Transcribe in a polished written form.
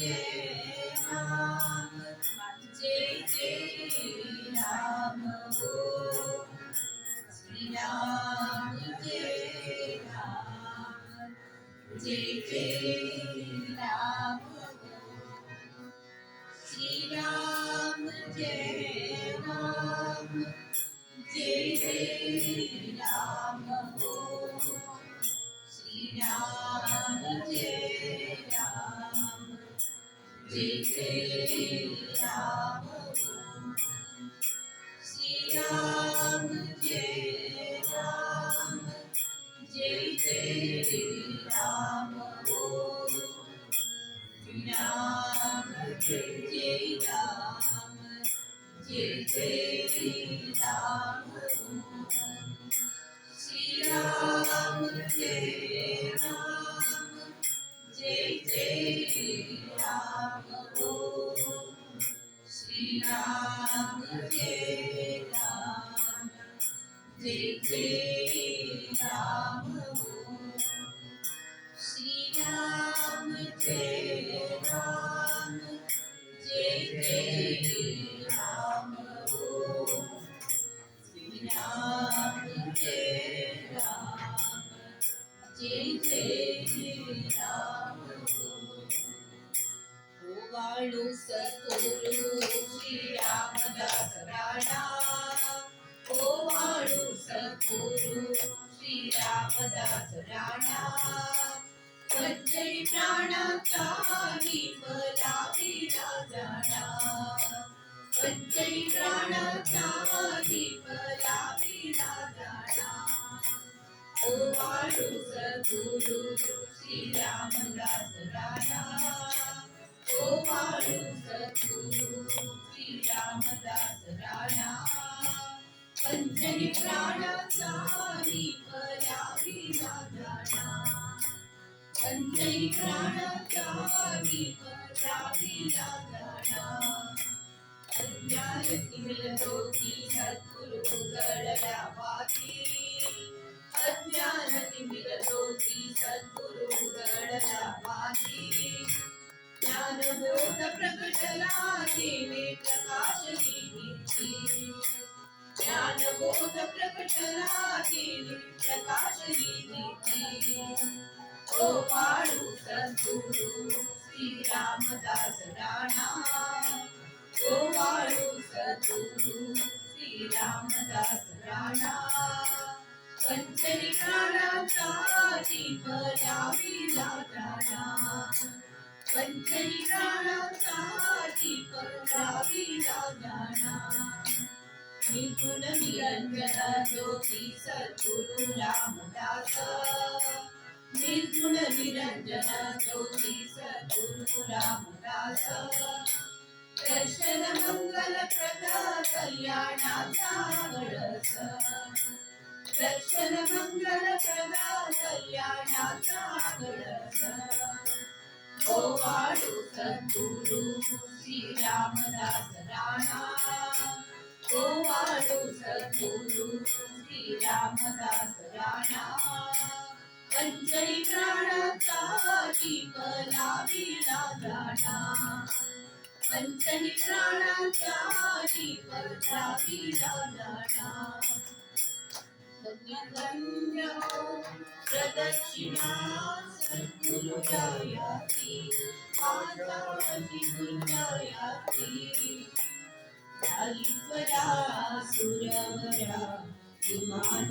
जय राम जय जय राम हो श्री राम जय राम जय जय राम हो श्री राम जय राम जय जय राम हो श्री राम जय राम जय जय राम हो श्री राम जय राम जय जय राम हो श्री राम जय जय राम जय जय राम हो श्री राम जय राम जय जय राम हो श्री राम जय राम जय जय राम हो श्री राम जय राम जय जय राम हो श्री राम जय राम जय जय राम हो वाळू सद्गुरु श्री रामदास राणा हो वाळू सद्गुरु श्री रामदास राणा पंचई प्राणाचा विमला विराजणा पंचई प्राणाचा विमला विराजणा ओ वाळू सद्गुरु श्री रामदास राणा ओ वाळू सद्गुरु श्री रामदास राणा पंचई प्राणाचा विमला विराजणा पंचई प्राणाचा विमला विराजणा अज्ञानतिमिरज्योती सद्गुरु उजळल्या वाटी अज्ञानतिमिरज्योती सद्गुरु उजळल्या वाटी ज्ञानबोध प्रकटला देवे प्रकाश दीप्ती ज्ञानबोध प्रकटला देवे प्रकाश दीप्ती ओ वाळू सद्गुरु श्री रामदास राणा ओ वाळू सद्गुरु श्री रामदास राणा पंचई प्राणाचा विमला विराजणा पंचई प्राणाचा विमला विराजणा निर्गुण निरंजन ज्योती सद्गुरु रामदास निर्गुण निरंजन ज्योती सद्गुरु रामदास दर्शन मंगल प्रदा कल्याणाचा कळस दर्शन मंगल प्रदा कल्याणाचा कळस ओ वाळू सद्गुरु श्री रामदास राणा ओ वाळू सद्गुरु श्री रामदास राणा पंचई प्राणाचा विमला विराजणा पंचई प्राणाचा विमला विराजणा प्रदक्षिणा सद्गुरु जयाती माताजी गुंजयाती झाली परा सुरवरा विमान